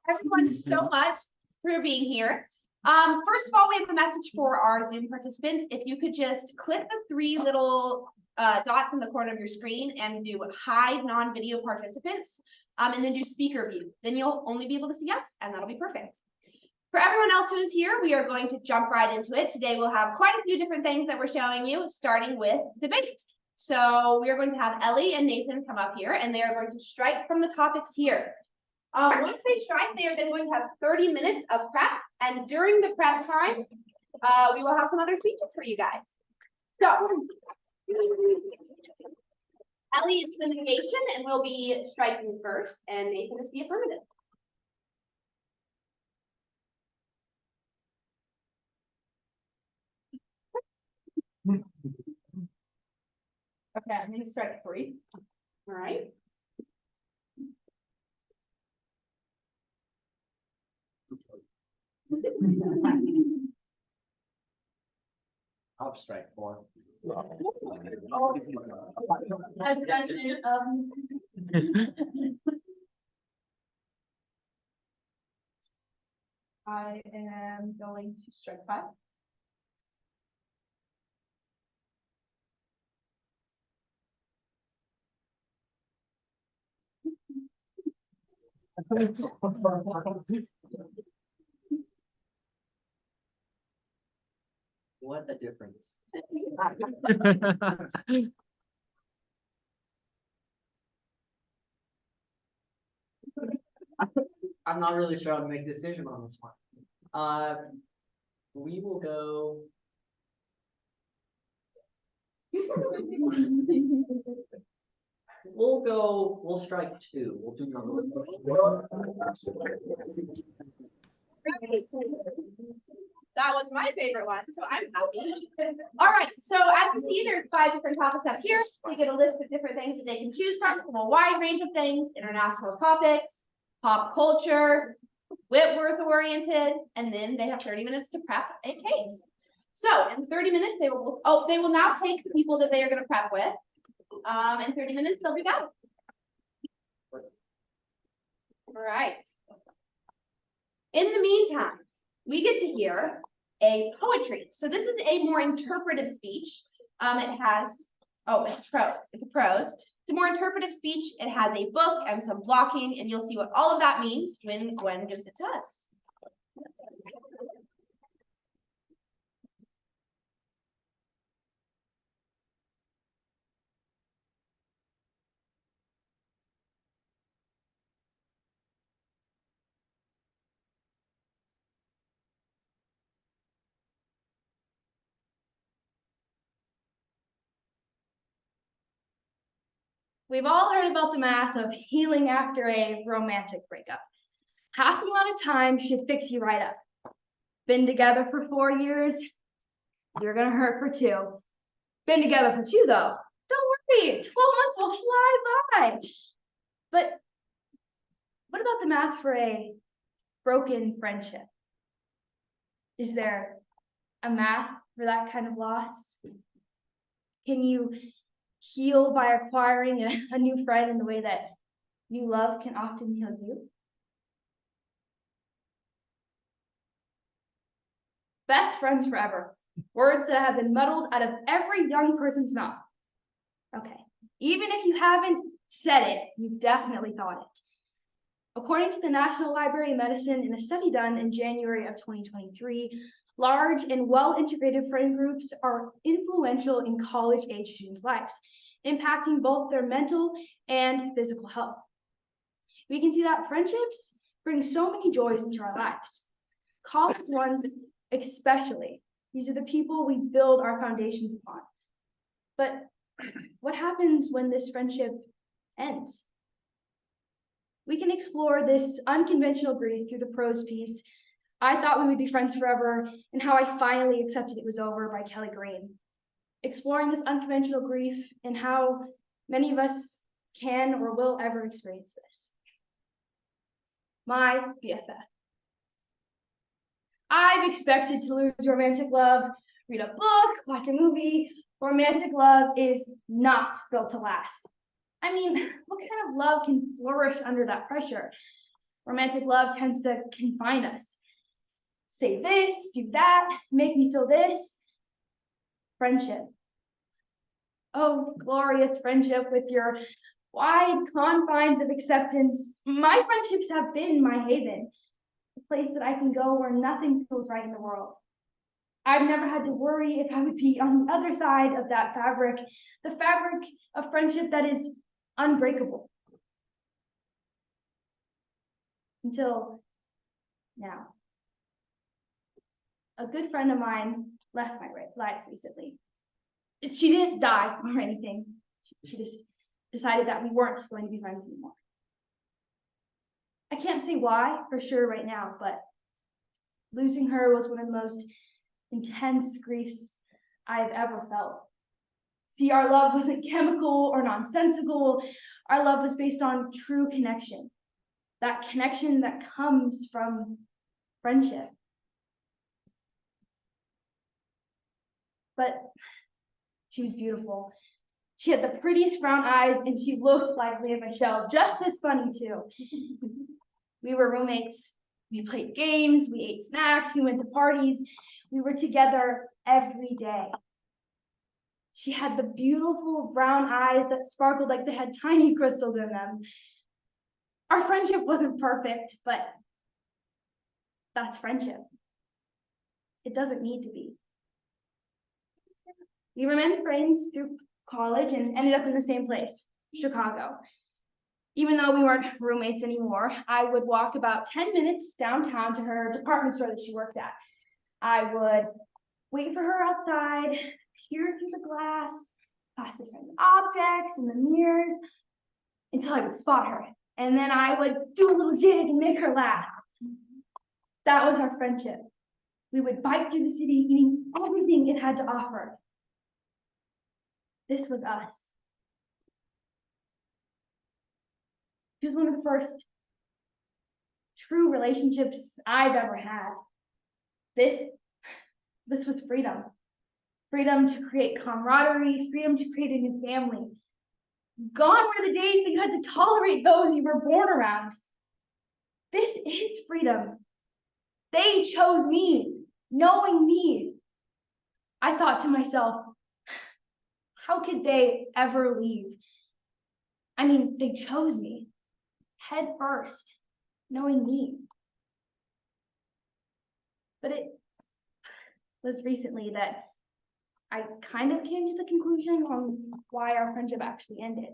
everyone so much for being here. First of all, we have a message for our Zoom participants. If you could just click the three little dots in the corner of your screen and do hide non-video participants, and then do speaker view. Then you'll only be able to see us, and that'll be perfect. For everyone else who is here, we are going to jump right into it. Today we'll have quite a few different things that we're showing you, starting with debate. So we are going to have Ellie and Nathan come up here, and they are going to strike from the topics here. Once they strike, they are then going to have 30 minutes of prep, and during the prep time, we will have some other speeches for you guys. So, Ellie is the negation, and we'll be striking first, and Nathan is the affirmative. Okay, I'm going to strike 3. All right. I'll strike 4. I am going to strike 5. What a difference. I'm not really sure how to make a decision on this one. We will go. We'll strike 2. We'll do number 1. That was my favorite one, so I'm happy. All right, so as you see, there's 5 different topics up here. They get a list of different things that they can choose from a wide range of things: international topics, pop culture, Whitworth oriented, and then they have 30 minutes to prep a case. So in 30 minutes, they will now take the people that they are going to prep with. In 30 minutes, they'll be done. All right. In the meantime, we get to hear a poetry. So this is a more interpretive speech. It's prose. It's a prose. It's a more interpretive speech. It has a book and some blocking, and you'll see what all of that means when Gwen gives it to us. We've all heard about the math of healing after a romantic breakup. Half the amount of time should fix you right up. Been together for 4 years, you're gonna hurt for 2. Been together for 2 though, don't worry, 12 months will fly by. But what about the math for a broken friendship? Is there a math for that kind of loss? Can you heal by acquiring a new friend in the way that new love can often heal you? Best friends forever. Words that have been muddled out of every young person's mouth. Okay, even if you haven't said it, you've definitely thought it. According to the National Library of Medicine, in a study done in January of 2023, large and well-integrated friend groups are influential in college-age students' lives, impacting both their mental and physical health. We can see that friendships bring so many joys into our lives. College ones especially. These are the people we build our foundations upon. But what happens when this friendship ends? We can explore this unconventional grief through the prose piece, I Thought We Would Be Friends Forever, and How I Finally Accepted It Was Over by Kelly Green. Exploring this unconventional grief and how many of us can or will ever experience this. My BFF. I've expected to lose romantic love, read a book, watch a movie. Romantic love is not built to last. I mean, what kind of love can flourish under that pressure? Romantic love tends to confine us. Say this, do that, make me feel this. Friendship. Oh, glorious friendship with your wide confines of acceptance. My friendships have been my haven, a place that I can go where nothing feels right in the world. I've never had to worry if I would be on the other side of that fabric, the fabric of friendship that is unbreakable. Until now. A good friend of mine left my life recently. She didn't die or anything. She just decided that we weren't going to be friends anymore. I can't say why for sure right now, but losing her was one of the most intense griefs I've ever felt. See, our love wasn't chemical or nonsensical. Our love was based on true connection. That connection that comes from friendship. But she was beautiful. She had the prettiest brown eyes and she looked like Leah Michelle, just as funny too. We were roommates. We played games, we ate snacks, we went to parties. We were together every day. She had the beautiful brown eyes that sparkled like they had tiny crystals in them. Our friendship wasn't perfect, but that's friendship. It doesn't need to be. We remained friends through college and ended up in the same place, Chicago. Even though we weren't roommates anymore, I would walk about 10 minutes downtown to her department store that she worked at. I would wait for her outside, peer through the glass, past the certain objects and the mirrors, until I would spot her. And then I would do a little jig and make her laugh. That was our friendship. We would bike through the city, eating everything it had to offer. This was us. She was one of the first true relationships I've ever had. This was freedom. Freedom to create camaraderie, freedom to create a new family. Gone were the days that you had to tolerate those you were born around. This is freedom. They chose me, knowing me. I thought to myself, how could they ever leave? I mean, they chose me, head first, knowing me. But it was recently that I kind of came to the conclusion on why our friendship actually ended.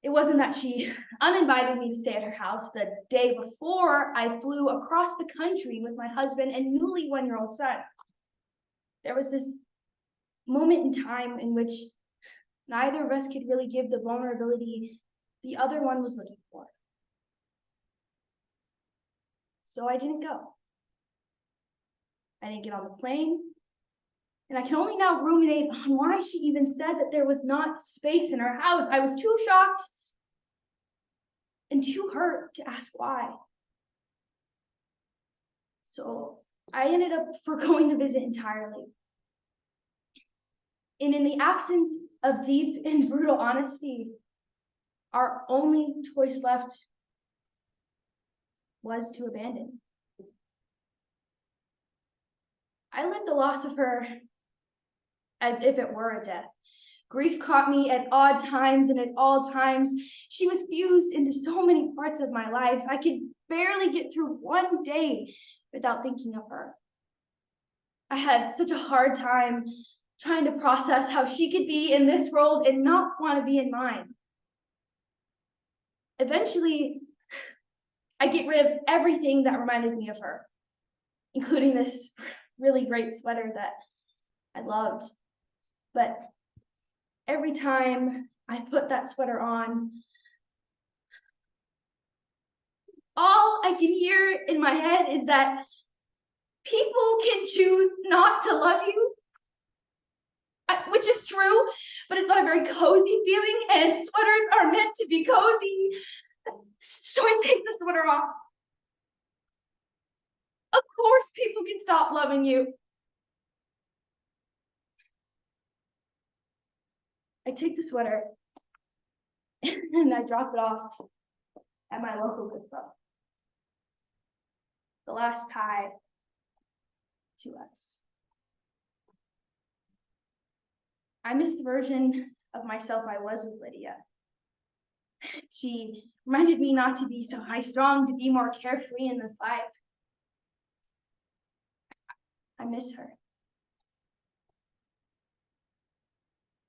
It wasn't that she uninvited me to stay at her house the day before I flew across the country with my husband and newly one-year-old son. There was this moment in time in which neither of us could really give the vulnerability the other one was looking for. So I didn't go. I didn't get on the plane. And I can only now ruminate on why she even said that there was not space in her house. I was too shocked and too hurt to ask why. So I ended up forgoing the visit entirely. And in the absence of deep and brutal honesty, our only choice left was to abandon. I lived the loss of her as if it were a death. Grief caught me at odd times, and at all times, she was fused into so many parts of my life. I could barely get through one day without thinking of her. I had such a hard time trying to process how she could be in this world and not want to be in mine. Eventually, I get rid of everything that reminded me of her, including this really great sweater that I loved. But every time I put that sweater on, all I can hear in my head is that people can choose not to love you, which is true, but it's not a very cozy feeling, and sweaters are meant to be cozy. So I take the sweater off. Of course people can stop loving you. I take the sweater and I drop it off at my local gift shop. last tie to us. I miss the version of myself I was with Lydia. She reminded me not to be so high-strung, to be more carefree in this life. I miss her.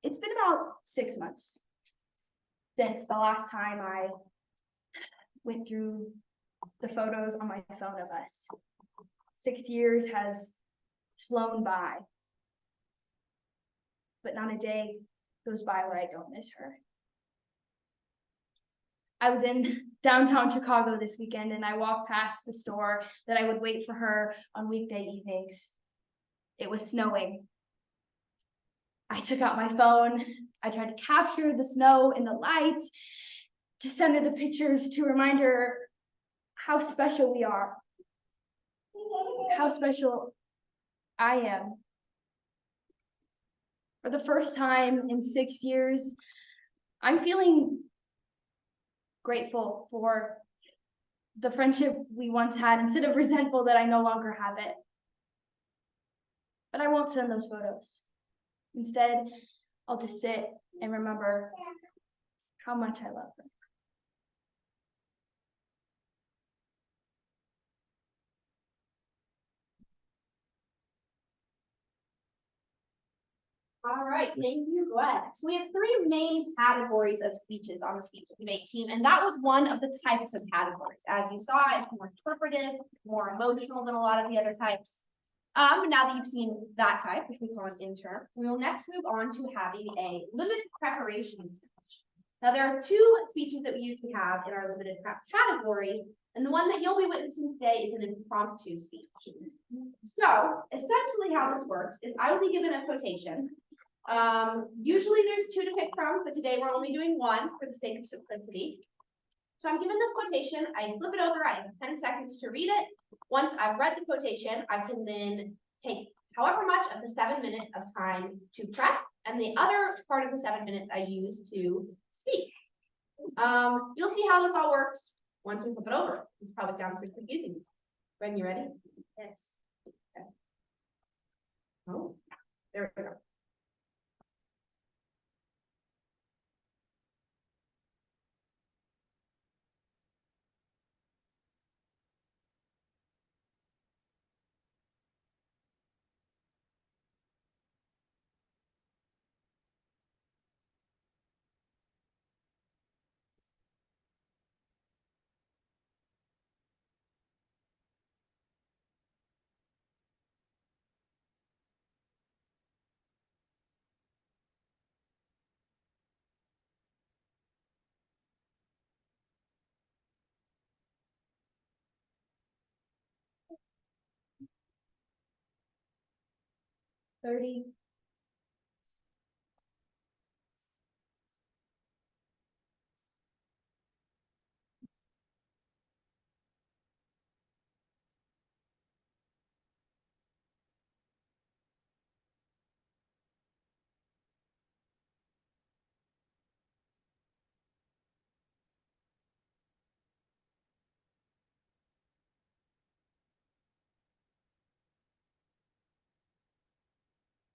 It's been about 6 months since the last time I went through the photos on my phone of us. 6 years has flown by, but not a day goes by where I don't miss her. I was in downtown Chicago this weekend and I walked past the store that I would wait for her on weekday evenings. It was snowing. I took out my phone. I tried to capture the snow and the lights, to send her the pictures, to remind her how special we are, how special I am. For the first time in 6 years, I'm feeling grateful for the friendship we once had instead of resentful that I no longer have it. But I won't send those photos. Instead, I'll just sit and remember how much I love her. All right, thank you, Gwen. So we have three main categories of speeches on the speech debate team, and that was one of the types of categories. As you saw, it's more interpretive, more emotional than a lot of the other types. Now that you've seen that type, which we call an intern, we will next move on to having a limited preparation speech. Now there are two speeches that we usually have in our limited prep category, and the one that you'll be witnessing today is an impromptu speech. So essentially how this works is I will be given a quotation. Usually there's two to pick from, but today we're only doing one for the sake of simplicity. So I'm given this quotation, I flip it over, I have 10 seconds to read it. Once I've read the quotation, I can then take however much of the 7 minutes of time to prep, and the other part of the 7 minutes I use to speak. You'll see how this all works once we flip it over. This probably sounds pretty confusing. When you ready? Yes. Okay. Oh, there we go. $30.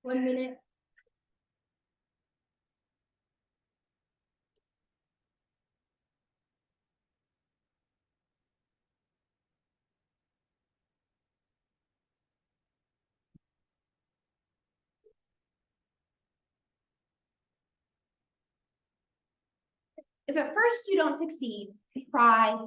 One minute. If at first you don't succeed, try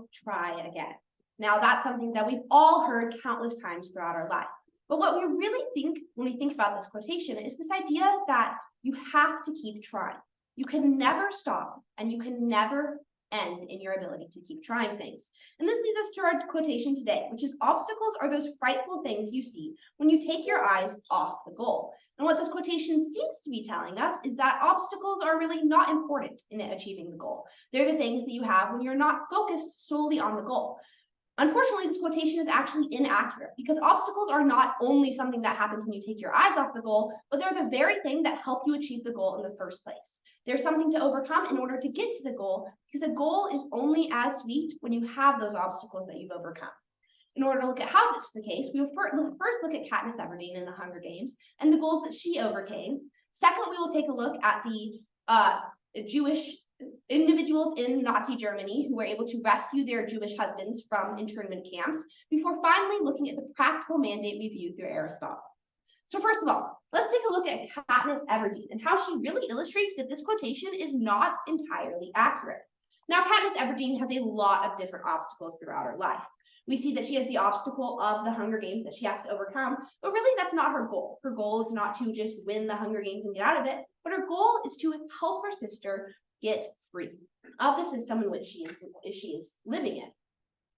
again. Now that's something that we've all heard countless times throughout our life. But what we really think when we think about this quotation is this idea that you have to keep trying. You can never stop and you can never end in your ability to keep trying things. And this leads us to our quotation today, which is obstacles are those frightful things you see when you take your eyes off the goal. And what this quotation seems to be telling us is that obstacles are really not important in achieving the goal. They're the things that you have when you're not focused solely on the goal. Unfortunately, this quotation is actually inaccurate because obstacles are not only something that happens when you take your eyes off the goal, but they're the very thing that help you achieve the goal in the first place. There's something to overcome in order to get to the goal because a goal is only as sweet when you have those obstacles that you've overcome. In order to look at how this is the case, we will first look at Katniss Everdeen in the Hunger Games and the goals that she overcame. Second, we will take a look at the Jewish individuals in Nazi Germany who were able to rescue their Jewish husbands from internment camps, before finally looking at the practical mandate we viewed through Aristotle. So first of all, let's take a look at Katniss Everdeen and how she really illustrates that this quotation is not entirely accurate. Now, Katniss Everdeen has a lot of different obstacles throughout her life. We see that she has the obstacle of the Hunger Games that she has to overcome, but really that's not her goal. Her goal is not to just win the Hunger Games and get out of it, but her goal is to help her sister get free of the system in which she is living in.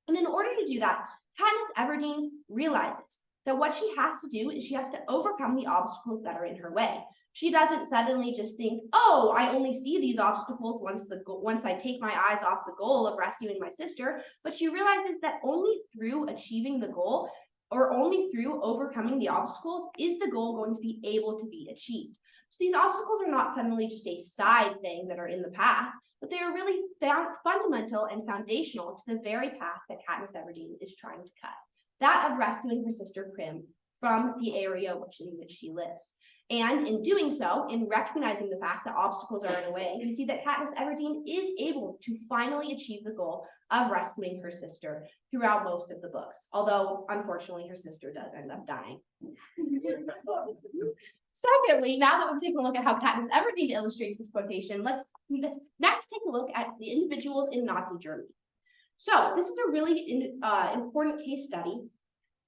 And in order to do that, Katniss Everdeen realizes that what she has to do is she has to overcome the obstacles that are in her way. She doesn't suddenly just think, oh, I only see these obstacles once I take my eyes off the goal of rescuing my sister, but she realizes that only through achieving the goal, or only through overcoming the obstacles, is the goal going to be able to be achieved. So these obstacles are not suddenly just a side thing that are in the path, but they are really fundamental and foundational to the very path that Katniss Everdeen is trying to cut. That of rescuing her sister Prim from the area in which she lives. And in doing so, in recognizing the fact that obstacles are in the way, you see that Katniss Everdeen is able to finally achieve the goal of rescuing her sister throughout most of the books. Although, unfortunately, her sister does end up dying. Secondly, now that we've taken a look at how Katniss Everdeen illustrates this quotation, let's next take a look at the individuals in Nazi Germany. So this is a really important case study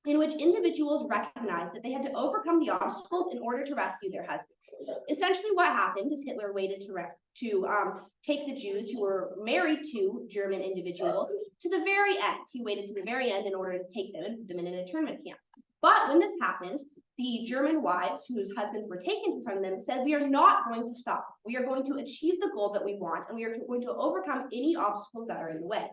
in which individuals recognized that they had to overcome the obstacles in order to rescue their husbands. Essentially what happened is Hitler waited to take the Jews who were married to German individuals to the very end. He waited to the very end in order to take them and put them in an internment camp. But when this happened, the German wives whose husbands were taken from them said, we are not going to stop. We are going to achieve the goal that we want, and we are going to overcome any obstacles that are in the way.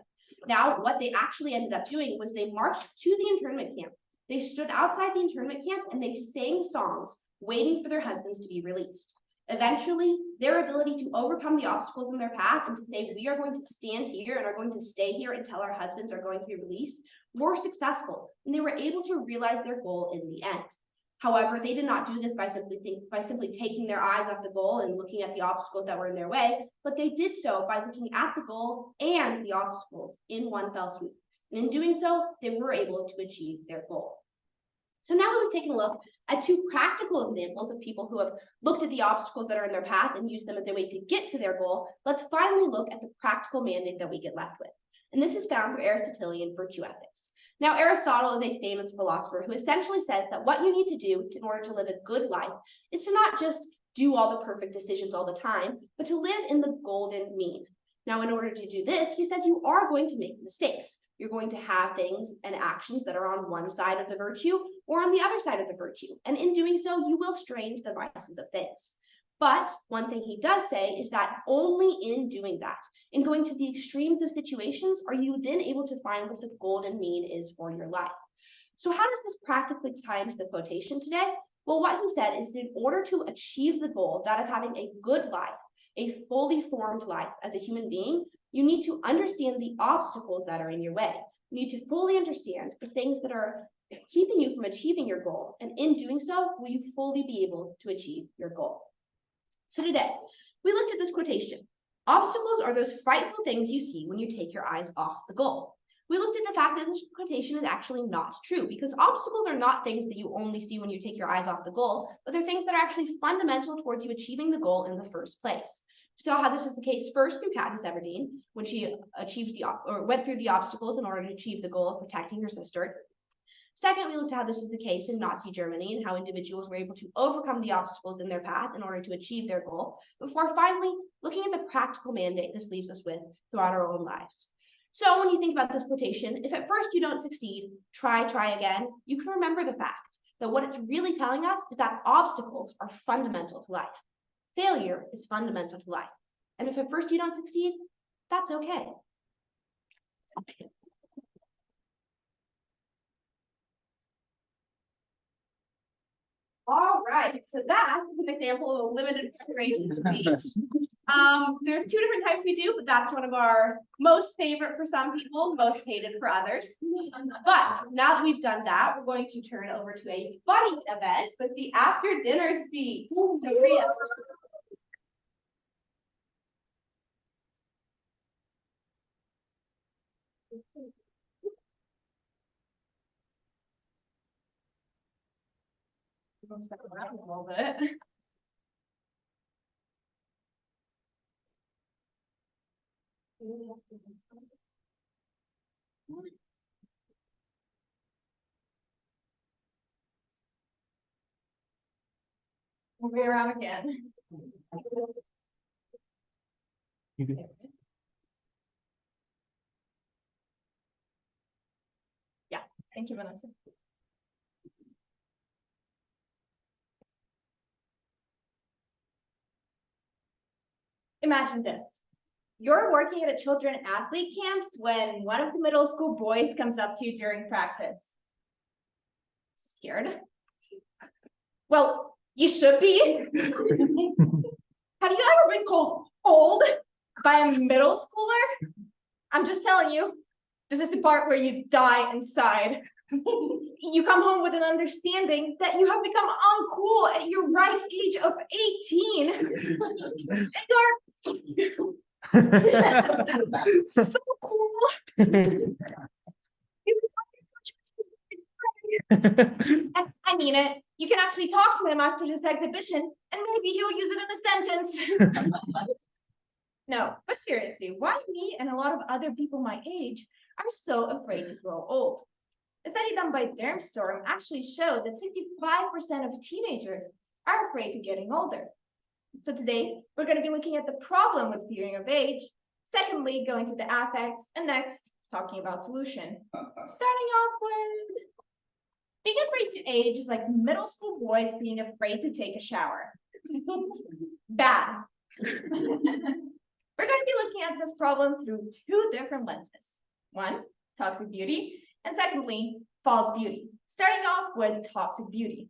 Now, what they actually ended up doing was they marched to the internment camp. They stood outside the internment camp and they sang songs, waiting for their husbands to be released. Eventually, their ability to overcome the obstacles in their path and to say, we are going to stand here and are going to stay here until our husbands are going to be released, were successful, and they were able to realize their goal in the end. However, they did not do this by simply taking their eyes off the goal and looking at the obstacles that were in their way, but they did so by looking at the goal and the obstacles in one fell swoop. And in doing so, they were able to achieve their goal. So now that we've taken a look at two practical examples of people who have looked at the obstacles that are in their path and used them as a way to get to their goal, let's finally look at the practical mandate that we get left with. And this is found through Aristotelian virtue ethics. Now, Aristotle is a famous philosopher who essentially says that what you need to do in order to live a good life is to not just do all the perfect decisions all the time, but to live in the golden mean. Now, in order to do this, he says you are going to make mistakes. You're going to have things and actions that are on one side of the virtue or on the other side of the virtue. And in doing so, you will stray into the vices of things. But one thing he does say is that only in doing that, in going to the extremes of situations, are you then able to find what the golden mean is for your life. So how does this practically tie into the quotation today? Well, what he said is that in order to achieve the goal, that of having a good life, a fully formed life as a human being, you need to understand the obstacles that are in your way. You need to fully understand the things that are keeping you from achieving your goal. And in doing so, will you fully be able to achieve your goal? So today, we looked at this quotation. Obstacles are those frightful things you see when you take your eyes off the goal. We looked at the fact that this quotation is actually not true, because obstacles are not things that you only see when you take your eyes off the goal, but they're things that are actually fundamental towards you achieving the goal in the first place. We saw how this is the case first through Katniss Everdeen, when she went through the obstacles in order to achieve the goal of protecting her sister. Second, we looked at how this is the case in Nazi Germany and how individuals were able to overcome the obstacles in their path in order to achieve their goal, before finally looking at the practical mandate this leaves us with throughout our own lives. So when you think about this quotation, if at first you don't succeed, try again, you can remember the fact that what it's really telling us is that obstacles are fundamental to life. Failure is fundamental to life. And if at first you don't succeed, that's okay. All right, so that is an example of a limited preparation speech. There's two different types we do, but that's one of our most favorite for some people, most hated for others. But now that we've done that, we're going to turn over to a funny event with the after dinner speech. Maria. A little bit. We'll be around again. Yeah, thank you, Vanessa. Imagine this. You're working at a children athlete camps when one of the middle school boys comes up to you during practice. Scared? Well, you should be. Have you ever been called old by a middle schooler? I'm just telling you, this is the part where you die inside. You come home with an understanding that you have become uncool at your right age of 18. And you're so cool. I mean it. You can actually talk to him after this exhibition, and maybe he'll use it in a sentence. No, but seriously, why me and a lot of other people my age are so afraid to grow old? A study done by Dermstorm actually showed that 65% of teenagers are afraid of getting older. So today, we're going to be looking at the problem with fearing of age, secondly, going to the affects, and next, talking about solution. Starting off with being afraid to age is like middle school boys being afraid to take a shower. Bad. We're going to be looking at this problem through two different lenses. One, toxic beauty, and secondly, false beauty. Starting off with toxic beauty.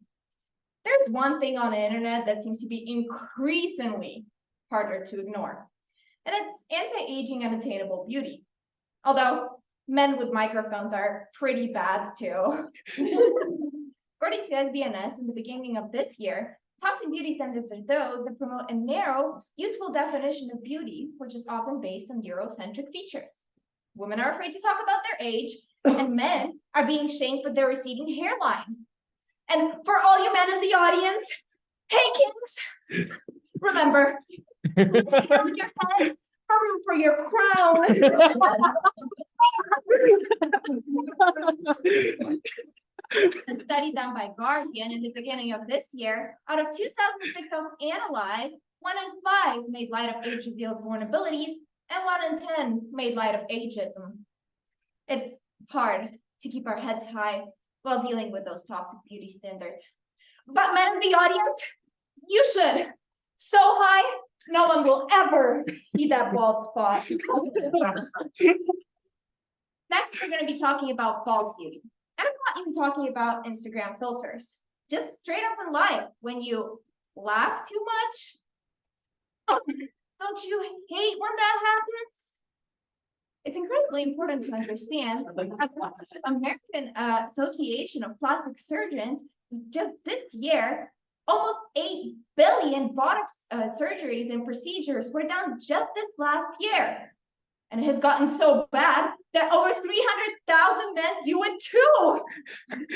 There's one thing on the internet that seems to be increasingly harder to ignore, and it's anti-aging unattainable beauty. Although men with microphones are pretty bad too. According to SBNS, in the beginning of this year, toxic beauty standards are those that promote a narrow, useful definition of beauty, which is often based on Eurocentric features. Women are afraid to talk about their age, and men are being shamed for their receding hairline. And for all you men in the audience, hey kings, remember, with your head, room for your crown. A study done by Guardian in the beginning of this year, out of 2,000 victims analyzed, 1 in 5 made light of age-revealed vulnerabilities, and 1 in 10 made light of ageism. It's hard to keep our heads high while dealing with those toxic beauty standards. But men in the audience, you should. So high, no one will ever see that bald spot. Next, we're going to be talking about false beauty. And I'm not even talking about Instagram filters. Just straight up in life, when you laugh too much, don't you hate when that happens? It's incredibly important to understand that the American Association of Plastic Surgeons just this year, almost 8 billion Botox surgeries and procedures were done just this last year. And it has gotten so bad that over 300,000 men do it too.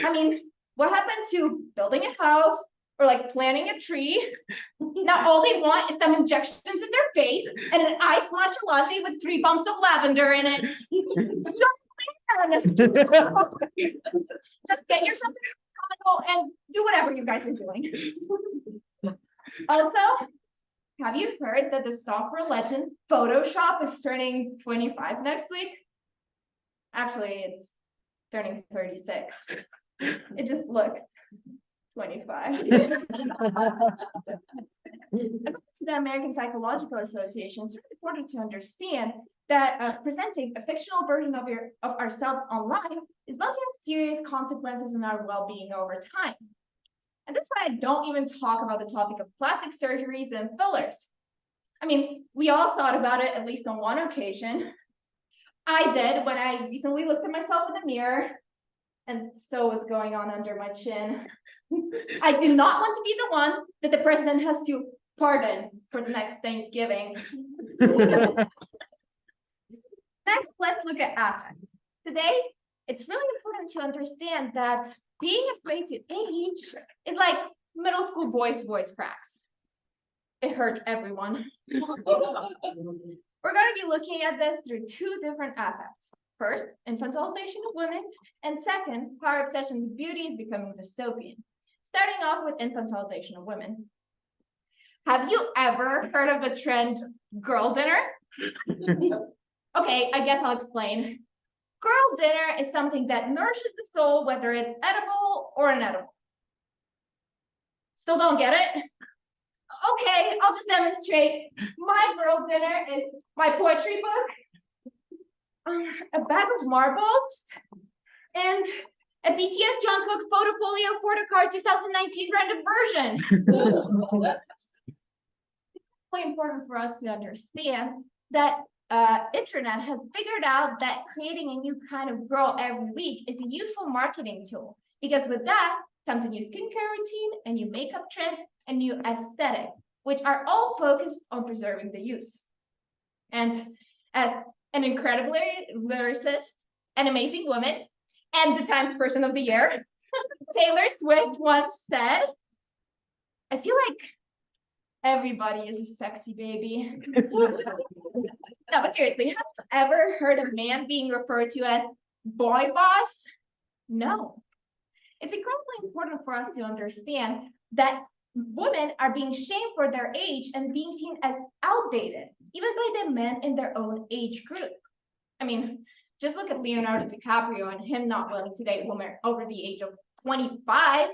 I mean, what happened to building a house or like planting a tree? Now all they want is some injections in their face and an iced matcha latte with 3 bumps of lavender in it. Just get yourself comical and do whatever you guys are doing. Also, have you heard that the software legend Photoshop is turning 25 next week? Actually, it's turning 36. It just looks 25. The American Psychological Association is really important to understand that presenting a fictional version of ourselves online is bound to have serious consequences in our well-being over time. And that's why I don't even talk about the topic of plastic surgeries and fillers. I mean, we all thought about it at least on one occasion. I did when I recently looked at myself in the mirror and saw what's going on under my chin. I do not want to be the one that the president has to pardon for the next Thanksgiving. Next, let's look at affect. Today, it's really important to understand that being afraid to age is like middle school boys' voice cracks. It hurts everyone. We're going to be looking at this through two different affects. First, infantilization of women, and second, how our obsession with beauty is becoming dystopian. Starting off with infantilization of women. Have you ever heard of the trend girl dinner? Okay, I guess I'll explain. Girl dinner is something that nourishes the soul, whether it's edible or inedible. Still don't get it? Okay, I'll just demonstrate. My girl dinner is my poetry book, a bag of marbles, and a BTS Jungkook photofolio photocard 2019 random version. It's really important for us to understand that internet has figured out that creating a new kind of girl every week is a useful marketing tool, because with that comes a new skincare routine, a new makeup trend, a new aesthetic, which are all focused on preserving the youth. And as an incredible lyricist, an amazing woman, and the Times Person of the Year, Taylor Swift once said, I feel like everybody is a sexy baby. No, but seriously, have you ever heard a man being referred to as boy boss? No. It's incredibly important for us to understand that women are being shamed for their age and being seen as outdated, even by the men in their own age group. I mean, just look at Leonardo DiCaprio and him not willing to date women over the age of 25.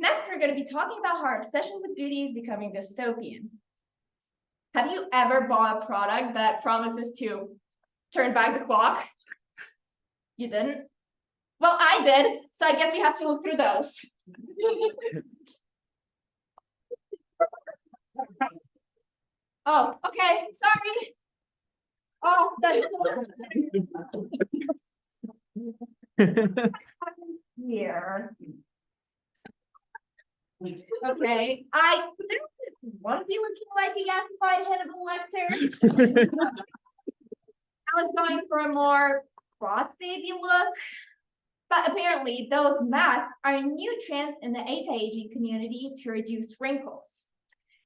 Next, we're going to be talking about how our obsession with beauty is becoming dystopian. Have you ever bought a product that promises to turn back the clock? You didn't? Well, I did, so I guess we have to look through those. Oh, okay, sorry. Oh, that's here. Okay, I didn't want to be looking like a gasified Hannibal Lecter. I was going for a more boss baby look. But apparently, those masks are a new trend in the anti-aging community to reduce wrinkles.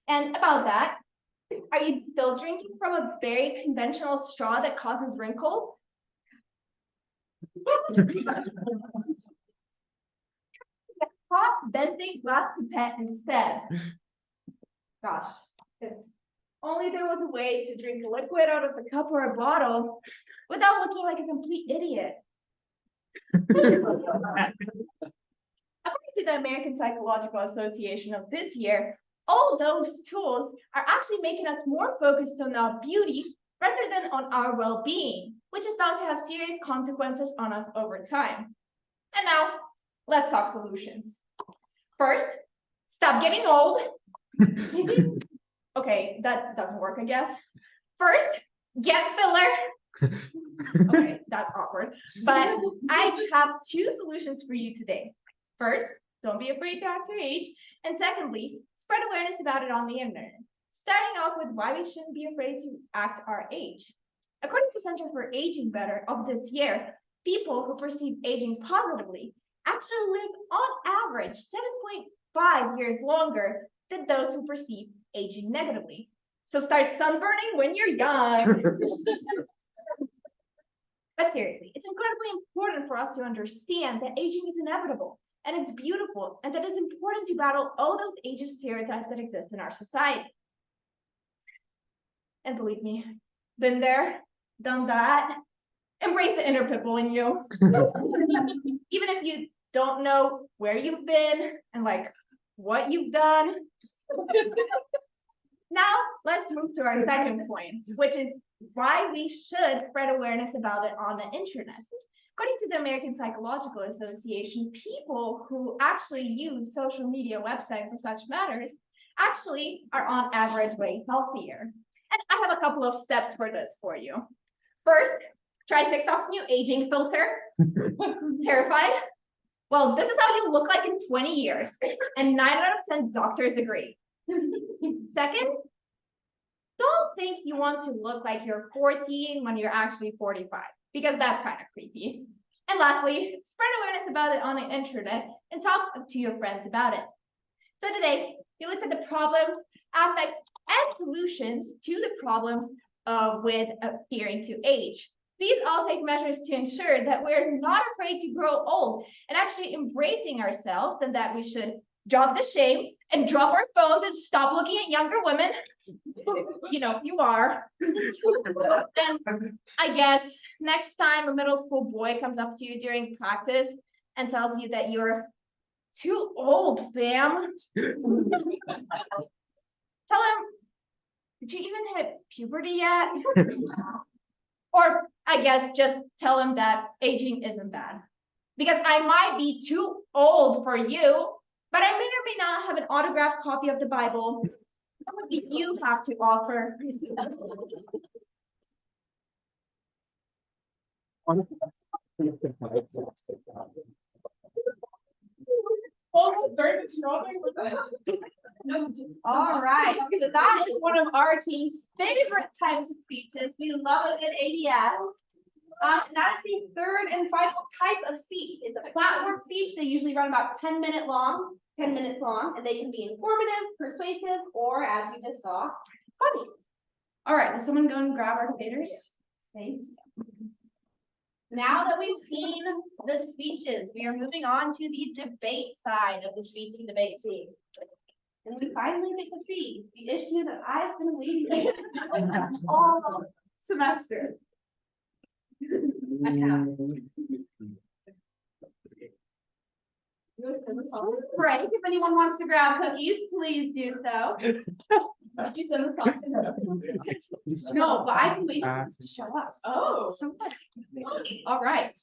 And about that, are you still drinking from a very conventional straw that causes wrinkles? Hot benzene glass pipette instead. Gosh, if only there was a way to drink a liquid out of a cup or a bottle without looking like a complete idiot. According to the American Psychological Association of this year, all those tools are actually making us more focused on our beauty rather than on our well-being, which is bound to have serious consequences on us over time. And now, let's talk solutions. First, stop getting old. Okay, that doesn't work, I guess. First, get filler. Okay, that's awkward. But I have two solutions for you today. First, don't be afraid to act your age. And secondly, spread awareness about it on the internet. Starting off with why we shouldn't be afraid to act our age. According to Center for Aging Better of this year, people who perceive aging positively actually live on average 7.5 years longer than those who perceive aging negatively. So start sunburning when you're young. But seriously, it's incredibly important for us to understand that aging is inevitable and it's beautiful, and that it's important to battle all those ageist stereotypes that exist in our society. And believe me, been there, done that. Embrace the inner Pitbull in you. Even if you don't know where you've been and like what you've done. Now, let's move to our second point, which is why we should spread awareness about it on the internet. According to the American Psychological Association, people who actually use social media websites for such matters actually are on average way healthier. And I have a couple of steps for this for you. First, try TikTok's new aging filter. Terrified? Well, this is how you look like in 20 years, and 9 out of 10 doctors agree. Second, don't think you want to look like you're 14 when you're actually 45, because that's kind of creepy. And lastly, spread awareness about it on the internet and talk to your friends about it. So today, we looked at the problems, aspects, and solutions to the problems with appearing to age. These all take measures to ensure that we're not afraid to grow old and actually embracing ourselves, and that we should drop the shame and drop our phones and stop looking at younger women. You know, you are. And I guess next time a middle school boy comes up to you during practice and tells you that you're too old, fam. Tell him, did you even hit puberty yet? Or I guess just tell him that aging isn't bad. Because I might be too old for you, but I may or may not have an autographed copy of the Bible. What do you have to offer? All right, so that is one of our team's favorite types of speeches. We love a good ADS. And that is the third and final type of speech. It's a platform speech. They usually run about 10 minutes long, and they can be informative, persuasive, or as we just saw, funny. All right, will someone go and grab our debaters? Thank you. Now that we've seen the speeches, we are moving on to the debate side of the speech and debate team. And we finally get to see the issue that I've been waiting for all semester. Right, if anyone wants to grab cookies, please do so. Did you send the song? No, but I've been waiting for this to show up. Oh, so good. All right.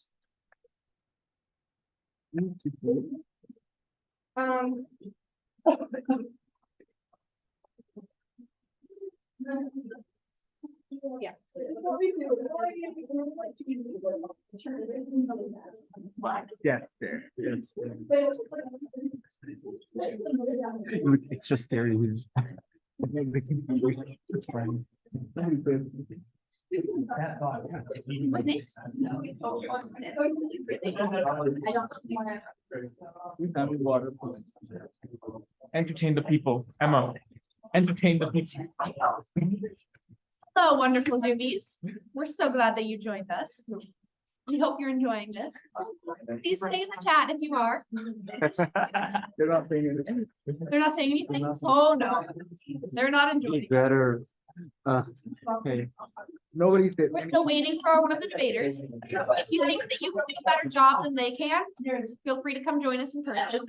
Yeah. Yes, there. Yes. It's just there. It's fine. Entertain the people, Emma. Entertain the people. Hello, wonderful Zoomies. We're so glad that you joined us. We hope you're enjoying this. Please stay in the chat if you are. They're not saying anything. They're not saying anything. Oh, no. They're not enjoying. Better. Okay. Nobody said. We're still waiting for one of the debaters. If you think that you can do a better job than they can, feel free to come join us in person.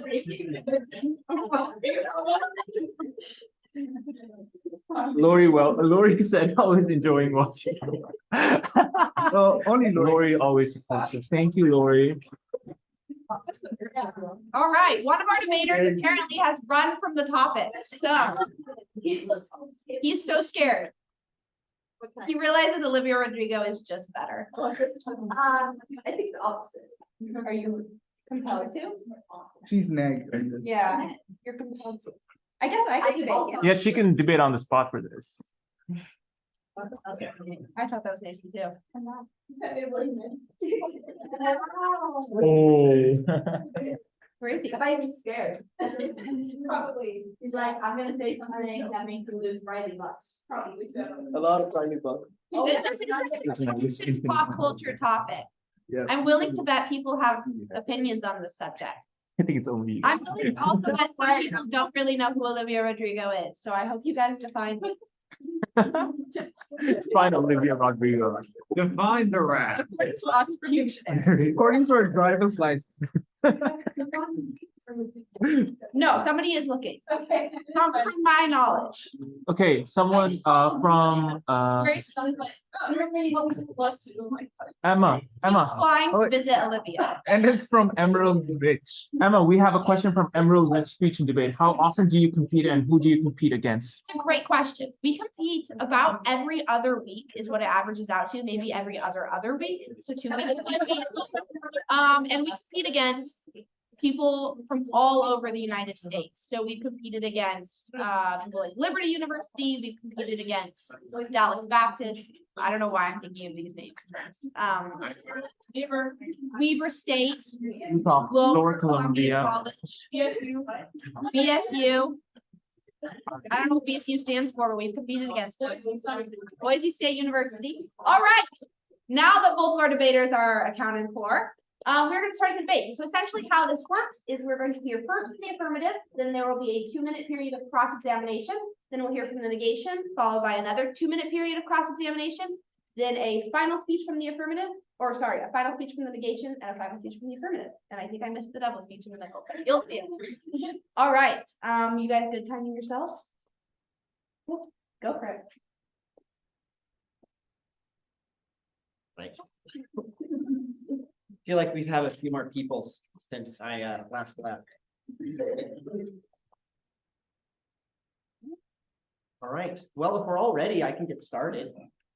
Lori said I was enjoying watching. Well, only Lori always supports us. Thank you, Lori. All right, one of our debaters apparently has run from the topic, so he's so scared. He realizes Olivia Rodrigo is just better. I think the opposite. Are you compelled to? She's nagged. Yeah, you're compelled to. I guess I could debate you. Yeah, she can debate on the spot for this. I thought that was nasty too. Oh. Where is he? I might be scared. Probably. He's like, I'm gonna say something that makes me lose Riley bucks. Probably so. A lot of tiny bucks. It's a pop culture topic. Yeah. I'm willing to bet people have opinions on this subject. I think it's only. I'm willing to also bet some people don't really know who Olivia Rodrigo is, so I hope you guys define. Find Olivia Rodrigo. Define the rat. Oxford Dictionary. According to her driver's license. No, somebody is looking. Okay. Not from my knowledge. Okay, someone from Grace, Emma. flying Oh, to visit Olivia. And it's from Emerald Ridge. Emma, we have a question from Emerald Ridge Speech and Debate. How often do you compete and who do you compete against? It's a great question. We compete about every other week is what it averages out to, maybe every other week. So 2 weeks. And we compete against people from all over the United States. So we've competed against people like Liberty University, we've competed against Dallas Baptist. I don't know why I'm thinking of these names. Weber State, Utah, Lower Columbia. College, BSU. I don't know what BSU stands for, but we've competed against them. Boise State University. All right. Now that both of our debaters are accounted for, we're going to start the debate. So essentially how this works is we're going to hear first from the affirmative, then there will be a 2-minute period of cross-examination, then we'll hear from the negation, followed by another 2-minute period of cross-examination, then a final speech from the affirmative, or sorry, a final speech from the negation and a final speech from the affirmative. And I think I missed the double speech in the middle. You'll see it. All right. You guys good timing yourselves? Cool. Go for it. Right. Feel like we've had a few more people since I last left. All right, well, if we're all ready, I can get started.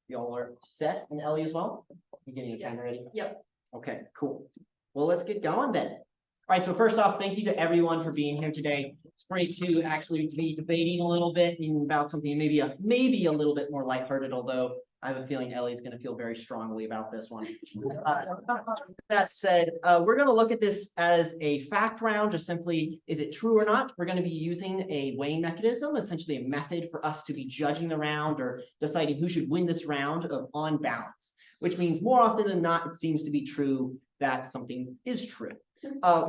You all are set, and Ellie as well? You getting your camera ready? Yep. Okay, cool. Well, let's get going then. All right, so first off, thank you to everyone for being here today. It's great to actually be debating a little bit about something maybe a little bit more lighthearted, although I have a feeling Ellie's going to feel very strongly about this one. That said, we're going to look at this as a fact round, just simply, is it true or not? We're going to be using a weighing mechanism, essentially a method for us to be judging the round or deciding who should win this round of on balance, which means more often than not, it seems to be true that something is true.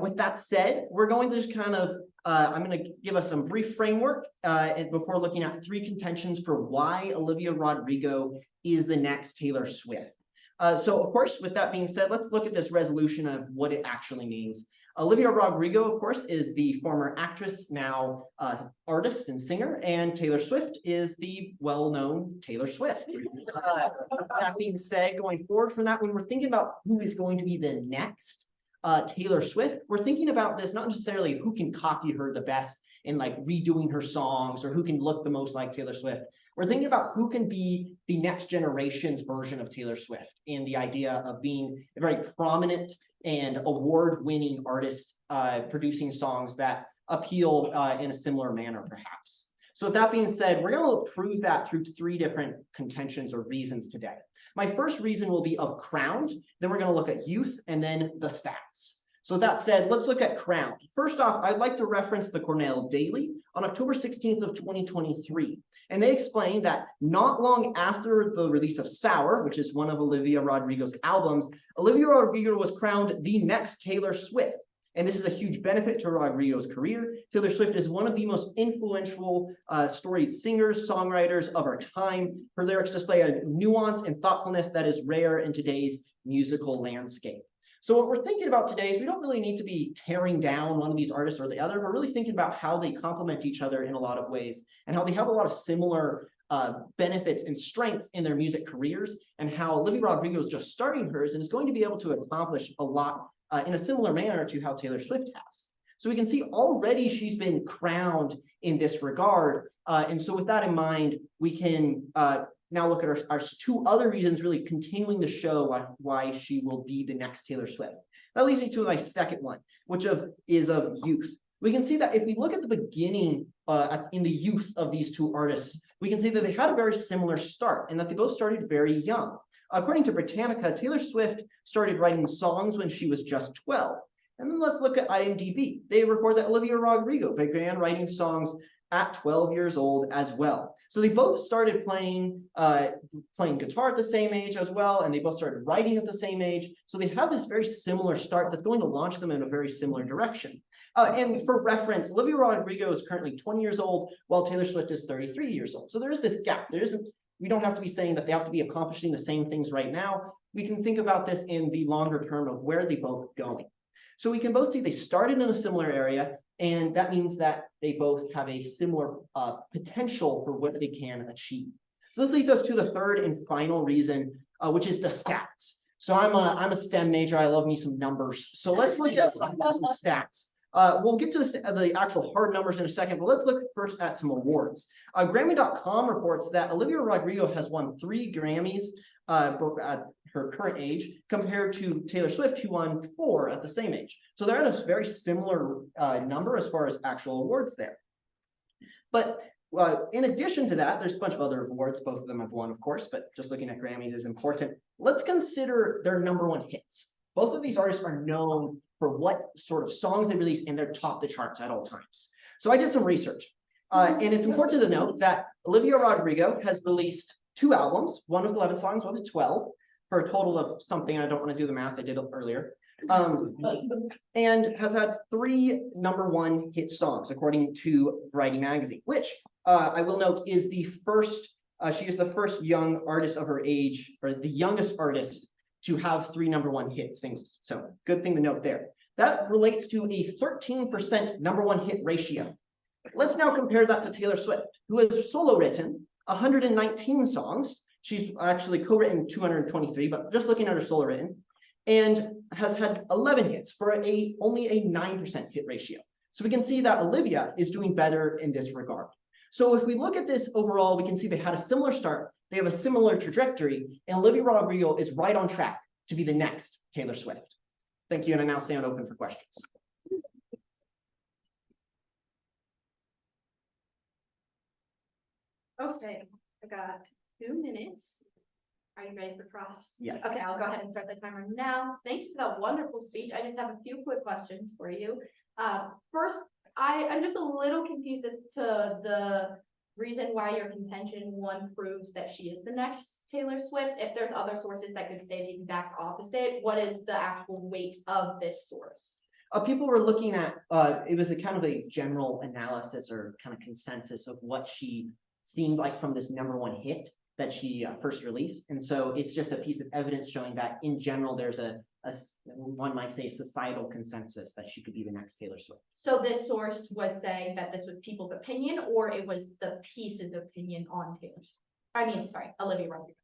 With that said, we're going to just kind of, I'm going to give us some brief framework before looking at 3 contentions for why Olivia Rodrigo is the next Taylor Swift. So of course, with that being said, let's look at this resolution of what it actually means. Olivia Rodrigo, of course, is the former actress, now artist and singer, and Taylor Swift is the well-known Taylor Swift. That being said, going forward from that, when we're thinking about who is going to be the next Taylor Swift, we're thinking about this not necessarily who can copy her the best in like redoing her songs or who can look the most like Taylor Swift. We're thinking about who can be the next generation's version of Taylor Swift and the idea of being a very prominent and award-winning artist producing songs that appeal in a similar manner, perhaps. So with that being said, we're going to prove that through 3 different contentions or reasons today. My first reason will be of crowned, then we're going to look at youth, and then the stats. So with that said, let's look at crowned. First off, I'd like to reference the Cornell Daily on October 16th of 2023. And they explained that not long after the release of Sour, which is one of Olivia Rodrigo's albums, Olivia Rodrigo was crowned the next Taylor Swift. And this is a huge benefit to Rodrigo's career. Taylor Swift is one of the most influential storied singers, songwriters of our time. Her lyrics display a nuance and thoughtfulness that is rare in today's musical landscape. So what we're thinking about today is we don't really need to be tearing down one of these artists or the other. We're really thinking about how they complement each other in a lot of ways and how they have a lot of similar benefits and strengths in their music careers, and how Olivia Rodrigo is just starting hers and is going to be able to accomplish a lot in a similar manner to how Taylor Swift has. So we can see already she's been crowned in this regard. And so with that in mind, we can now look at our 2 other reasons really continuing to show why she will be the next Taylor Swift. That leads me to my second one, which is of youth. We can see that if we look at the beginning in the youth of these 2 artists, we can see that they had a very similar start and that they both started very young. According to Britannica, Taylor Swift started writing songs when she was just 12. And then let's look at IMDb. They report that Olivia Rodrigo began writing songs at 12 years old as well. So they both started playing guitar at the same age as well, and they both started writing at the same age. So they have this very similar start that's going to launch them in a very similar direction. And for reference, Olivia Rodrigo is currently 20 years old, while Taylor Swift is 33 years old. So there is this gap. We don't have to be saying that they have to be accomplishing the same things right now. We can think about this in the longer term of where they both going. So we can both see they started in a similar area, and that means that they both have a similar potential for what they can achieve. So this leads us to the third and final reason, which is the stats. So I'm a STEM major. I love me some numbers. So let's look at some stats. We'll get to the actual hard numbers in a second, but let's look first at some awards. Grammy.com reports that Olivia Rodrigo has won 3 Grammys at her current age, compared to Taylor Swift, who won 4 at the same age. So they're at a very similar number as far as actual awards there. But in addition to that, there's a bunch of other awards. Both of them have won, of course, but just looking at Grammys is important. Let's consider their #1 hits. Both of these artists are known for what sort of songs they release, and they're top the charts at all times. So I did some research, and it's important to note that Olivia Rodrigo has released 2 albums, one with 11 songs, one with 12, for a total of something. I don't want to do the math, I did it earlier. And has had 3 #1 hit songs, according to Variety magazine, which I will note is the first, she is the first young artist of her age, or the youngest artist to have 3 #1 hit singles. So good thing to note there. That relates to a 13% #1 hit ratio. Let's now compare that to Taylor Swift, who has solo written 119 songs. She's actually co-written 223, but just looking at her solo written, and has had 11 hits for only a 9% hit ratio. So we can see that Olivia is doing better in this regard. So if we look at this overall, we can see they had a similar start, they have a similar trajectory, and Olivia Rodrigo is right on track to be the next Taylor Swift. Thank you, and I now stand open for questions. Okay, I got 2 minutes. Are you ready for Prose? Yes. Okay, I'll go ahead and start the timer now. Thank you for that wonderful speech. I just have a few quick questions for you. First, I'm just a little confused as to the reason why your contention 1 proves that she is the next Taylor Swift. If there's other sources that could say the exact opposite, what is the actual weight of this source? People were looking at, it was a kind of a general analysis or kind of consensus of what she seemed like from this #1 hit that she first released. And so it's just a piece of evidence showing that in general, there's a one might say societal consensus that she could be the next Taylor Swift. So this source was saying that this was people's opinion, or it was the piece's opinion on Olivia Rodrigo?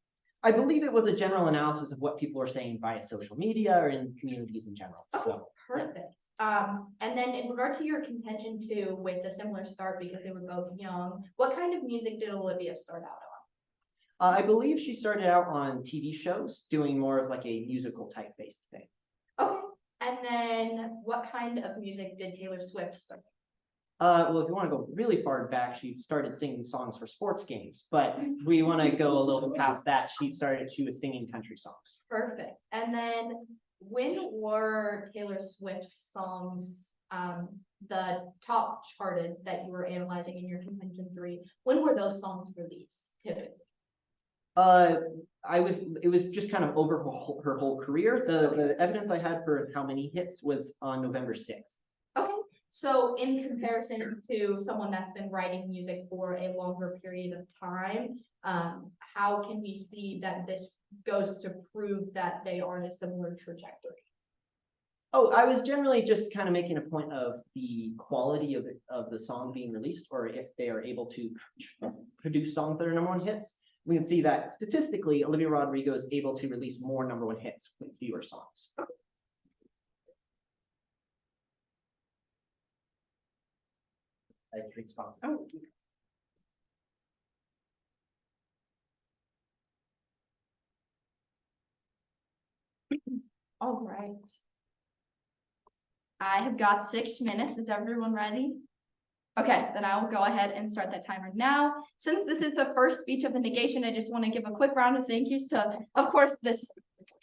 I believe it was a general analysis of what people are saying via social media or in communities in general. Okay, So, perfect. And then in regard to your contention too, with a similar start because they were both young, what kind of music did Olivia start out on? I believe she started out on TV shows, doing more of like a musical type based thing. Okay, and then what kind of music did Taylor Swift start? Well, if you want to go really far back, she started singing songs for sports games, but we want to go a little bit past that. She was singing country songs. Perfect. And then when were Taylor Swift's songs the top charted that you were analyzing in your contention 3? When were those songs released typically? It was just kind of over her whole career. The evidence I had for how many hits was on November 6th. Okay, so in comparison to someone that's been writing music for a longer period of time, how can we see that this goes to prove that they are in a similar trajectory? Oh, I was generally just kind of making a point of the quality of the song being released, or if they are able to produce songs that are #1 hits. We can see that statistically, Olivia Rodrigo is able to release more #1 hits with fewer songs. Oh. All right. I have got 6 minutes. Is everyone ready? Okay, then I will go ahead and start that timer now. Since this is the first speech of the negation, I just want to give a quick round of thank yous to, of course, this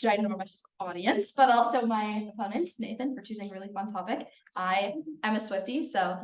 ginormous audience, but also my opponent, Nathan, for choosing a really fun topic. I am a Swiftie, so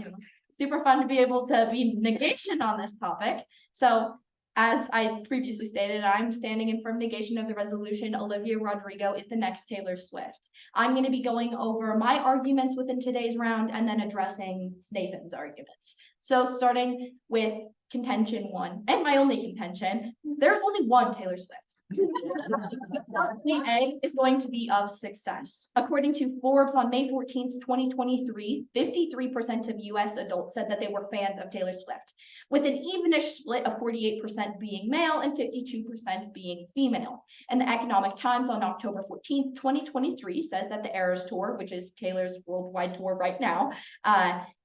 super fun to be able to be negation on this topic. So as I previously stated, I'm standing in firm negation of the resolution. Olivia Rodrigo is the next Taylor Swift. I'm going to be going over my arguments within today's round and then addressing Nathan's arguments. So starting with contention 1, and my only contention, there's only one Taylor Swift. The egg is going to be of success. According to Forbes on May 14th, 2023, 53% of US adults said that they were fans of Taylor Swift, with an evenish split of 48% being male and 52% being female. And the Economic Times on October 14th, 2023 says that the Eras Tour, which is Taylor's worldwide tour right now,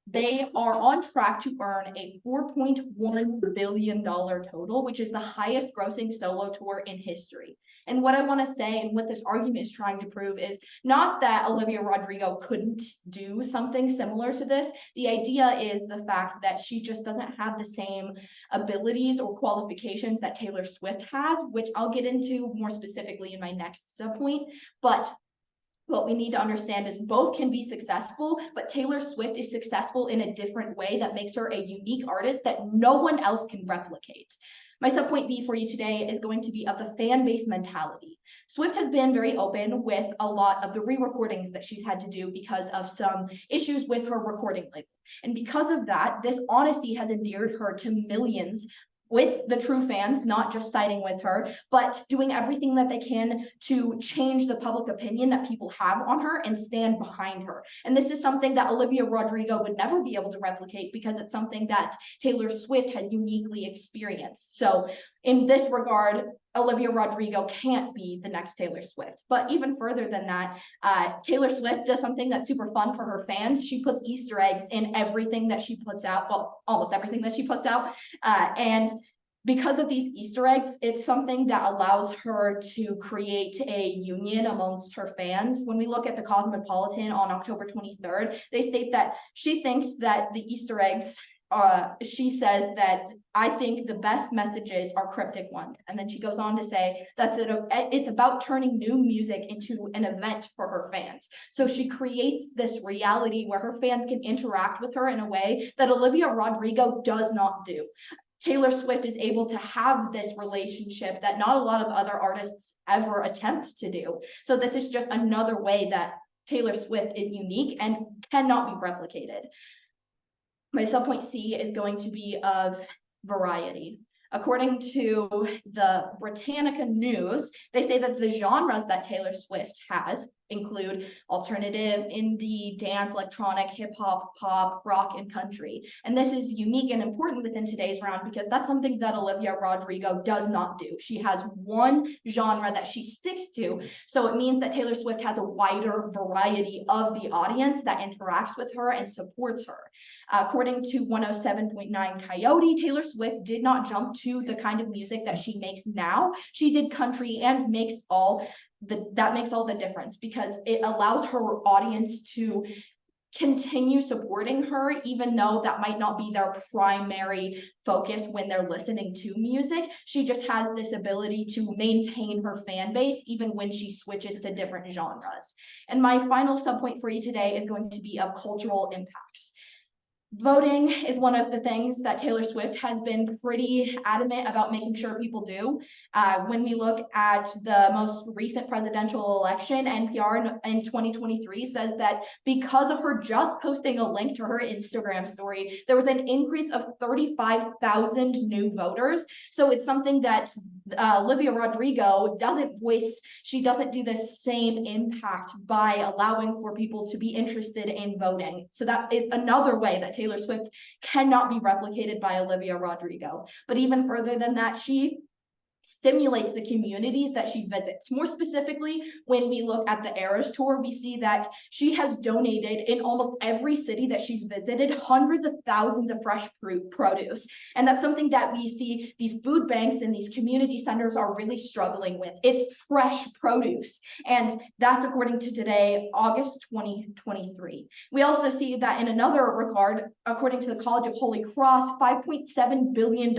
they are on track to earn a $4.1 billion total, which is the highest grossing solo tour in history. And what I want to say, and what this argument is trying to prove, is not that Olivia Rodrigo couldn't do something similar to this. The idea is the fact that she just doesn't have the same abilities or qualifications that Taylor Swift has, which I'll get into more specifically in my next point. But what we need to understand is both can be successful, but Taylor Swift is successful in a different way that makes her a unique artist that no one else can replicate. My subpoint B for you today is going to be of the fan base mentality. Swift has been very open with a lot of the re-recordings that she's had to do because of some issues with her recording label. And because of that, this honesty has endeared her to millions with the true fans, not just siding with her, but doing everything that they can to change the public opinion that people have on her and stand behind her. And this is something that Olivia Rodrigo would never be able to replicate because it's something that Taylor Swift has uniquely experienced. So in this regard, Olivia Rodrigo can't be the next Taylor Swift. But even further than that, Taylor Swift does something that's super fun for her fans. She puts Easter eggs in everything that she puts out, well, almost everything that she puts out. And because of these Easter eggs, it's something that allows her to create a union amongst her fans. When we look at the Cosmopolitan on October 23rd, they state that she thinks that the Easter eggs, she says that I think the best messages are cryptic ones. And then she goes on to say that it's about turning new music into an event for her fans. So she creates this reality where her fans can interact with her in a way that Olivia Rodrigo does not do. Taylor Swift is able to have this relationship that not a lot of other artists ever attempt to do. So this is just another way that Taylor Swift is unique and cannot be replicated. My subpoint C is going to be of variety. According to the Britannica News, they say that the genres that Taylor Swift has include alternative, indie, dance, electronic, hip hop, pop, rock, and country. And this is unique and important within today's round because that's something that Olivia Rodrigo does not do. She has one genre that she sticks to. So it means that Taylor Swift has a wider variety of the audience that interacts with her and supports her. According to 107.9 Coyote, Taylor Swift did not jump to the kind of music that she makes now. She did country and that makes all the difference because it allows her audience to continue supporting her, even though that might not be their primary focus when they're listening to music. She just has this ability to maintain her fan base even when she switches to different genres. And my final subpoint for you today is going to be of cultural impacts. Voting is one of the things that Taylor Swift has been pretty adamant about making sure people do. When we look at the most recent presidential election, NPR in 2023 says that because of her just posting a link to her Instagram story, there was an increase of 35,000 new voters. So it's something that Olivia Rodrigo doesn't voice. She doesn't do the same impact by allowing for people to be interested in voting. So that is another way that Taylor Swift cannot be replicated by Olivia Rodrigo. But even further than that, she stimulates the communities that she visits. More specifically, when we look at the Eras Tour, we see that she has donated in almost every city that she's visited hundreds of thousands of fresh produce. And that's something that we see these food banks and these community centers are really struggling with. It's fresh produce. And that's according to today, August 2023. We also see that in another regard, according to the College of Holy Cross, $5.7 billion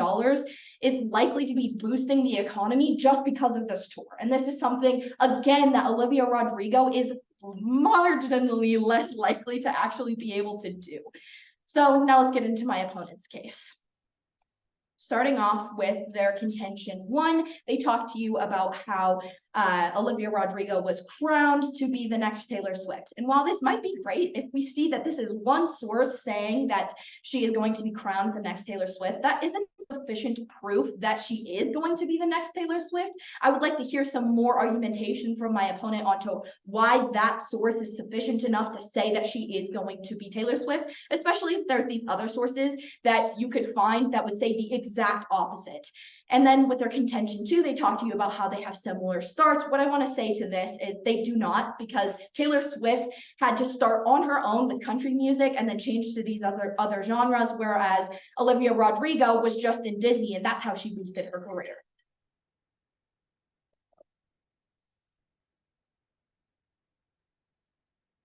is likely to be boosting the economy just because of this tour. And this is something, again, that Olivia Rodrigo is marginally less likely to actually be able to do. So now let's get into my opponent's case. Starting off with their contention one, they talk to you about how Olivia Rodrigo was crowned to be the next Taylor Swift. And while this might be great, if we see that this is one source saying that she is going to be crowned the next Taylor Swift, that isn't sufficient proof that she is going to be the next Taylor Swift. I would like to hear some more argumentation from my opponent onto why that source is sufficient enough to say that she is going to be Taylor Swift, especially if there's these other sources that you could find that would say the exact opposite. And then with their contention too, they talk to you about how they have similar starts. What I want to say to this is they do not, because Taylor Swift had to start on her own with country music and then change to these other genres, whereas Olivia Rodrigo was just in Disney, and that's how she boosted her career.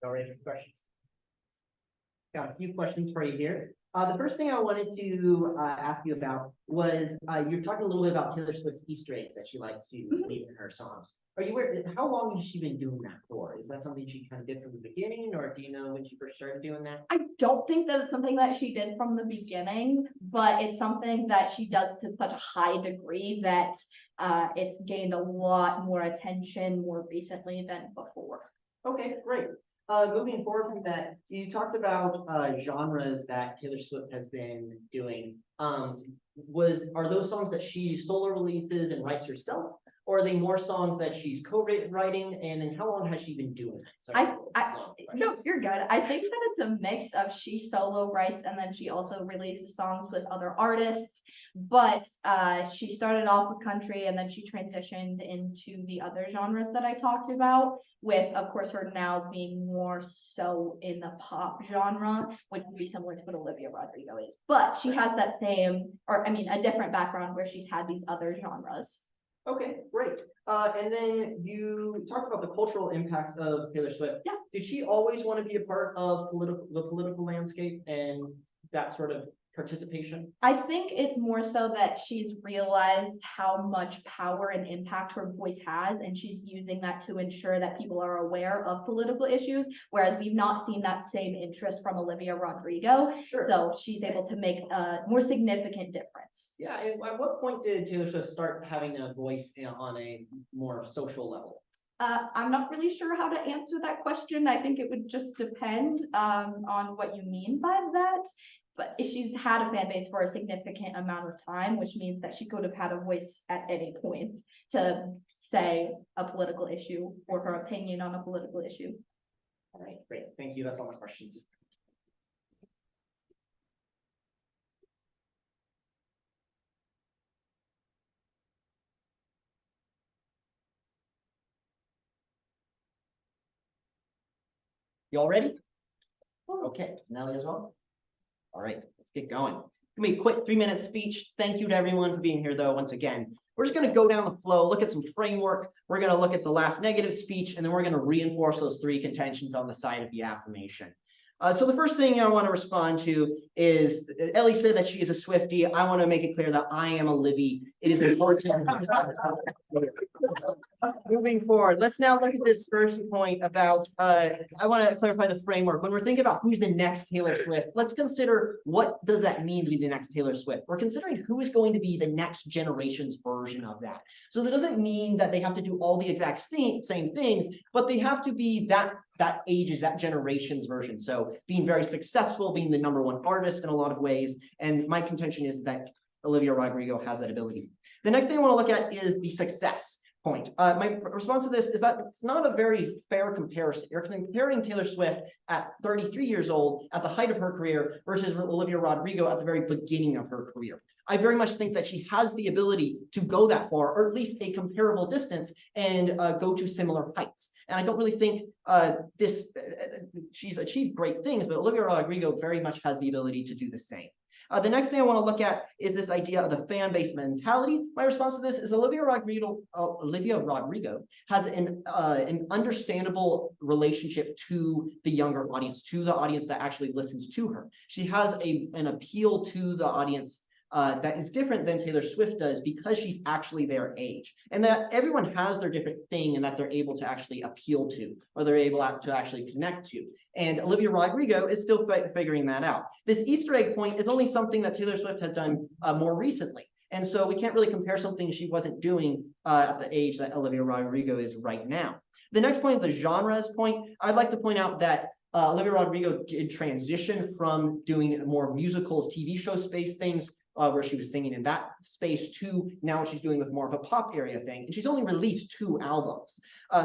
All ready for questions? Got a few questions for you here. The first thing I wanted to ask you about was you're talking a little bit about Taylor Swift's Easter eggs that she likes to leave in her songs. Are you aware, how long has she been doing that for? Is that something she kind of did from the beginning, or do you know when she first started doing that? I don't think that it's something that she did from the beginning, but it's something that she does to such a high degree that it's gained a lot more attention more recently than before. Okay, great. Moving forward from that, you talked about genres that Taylor Swift has been doing. Are those songs that she solo releases and writes herself, or are they more songs that she's co-writing? And then how long has she been doing that? No, you're good. I think that it's a mix of she solo writes and then she also releases songs with other artists. But she started off with country and then she transitioned into the other genres that I talked about, with, of course, her now being more so in the pop genre, which would be similar to what Olivia Rodrigo is. But she has that same, or I mean, a different background where she's had these other genres. Okay, great. And then you talked about the cultural impacts of Taylor Swift. Yeah. Did she always want to be a part of the political landscape and that sort of participation? I think it's more so that she's realized how much power and impact her voice has, and she's using that to ensure that people are aware of political issues, whereas we've not seen that same interest from Olivia Rodrigo. Sure. So she's able to make a more significant difference. Yeah, and at what point did Taylor Swift start having a voice on a more social level? I'm not really sure how to answer that question. I think it would just depend on what you mean by that. But she's had a fan base for a significant amount of time, which means that she could have had a voice at any point to say a political issue or her opinion on a political issue. All right, great. Thank you. That's all my questions. You all ready? Okay, Nelly as well. All right, let's get going. It's gonna be a quick 3-minute speech. Thank you to everyone for being here, though. Once again, we're just gonna go down the flow, look at some framework. We're gonna look at the last negative speech, and then we're gonna reinforce those 3 contentions on the side of the affirmation. So the first thing I want to respond to is Ellie said that she is a Swiftie. I want to make it clear that I am a Livy. It is important. Moving forward, let's now look at this first point about, I want to clarify the framework. When we're thinking about who's the next Taylor Swift, let's consider what does that mean to be the next Taylor Swift. We're considering who is going to be the next generation's version of that. So that doesn't mean that they have to do all the exact same things, but they have to be that age's, that generation's version. So being very successful, being the #1 artist in a lot of ways. And my contention is that Olivia Rodrigo has that ability. The next thing I want to look at is the success point. My response to this is that it's not a very fair comparison. You're comparing Taylor Swift at 33 years old, at the height of her career, versus Olivia Rodrigo at the very beginning of her career. I very much think that she has the ability to go that far, or at least a comparable distance, and go to similar heights. And I don't really think she's achieved great things, but Olivia Rodrigo very much has the ability to do the same. The next thing I want to look at is this idea of the fan base mentality. My response to this is Olivia Rodrigo has an understandable relationship to the younger audience, to the audience that actually listens to her. She has an appeal to the audience that is different than Taylor Swift does, because she's actually their age, and that everyone has their different thing and that they're able to actually appeal to, or they're able to actually connect to. And Olivia Rodrigo is still figuring that out. This Easter egg point is only something that Taylor Swift has done more recently. And so we can't really compare something she wasn't doing at the age that Olivia Rodrigo is right now. The next point, the genres point, I'd like to point out that Olivia Rodrigo did transition from doing more musicals, TV show space things, where she was singing in that space to now what she's doing with more of a pop area thing. And she's only released 2 albums.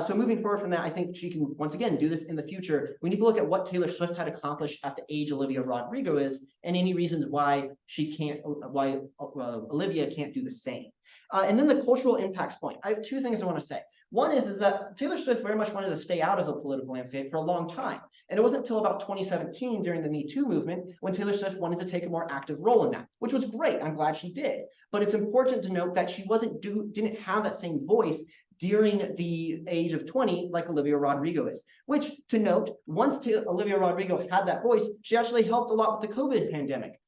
So moving forward from that, I think she can once again do this in the future. We need to look at what Taylor Swift had accomplished at the age Olivia Rodrigo is, and any reasons why she can't, why Olivia can't do the same. And then the cultural impacts point. I have 2 things I want to say. One is that Taylor Swift very much wanted to stay out of the political landscape for a long time. And it wasn't until about 2017 during the Me Too movement when Taylor Swift wanted to take a more active role in that, which was great. I'm glad she did. But it's important to note that she didn't have that same voice during the age of 20 like Olivia Rodrigo is, which to note, once Olivia Rodrigo had that voice, she actually helped a lot with the COVID pandemic.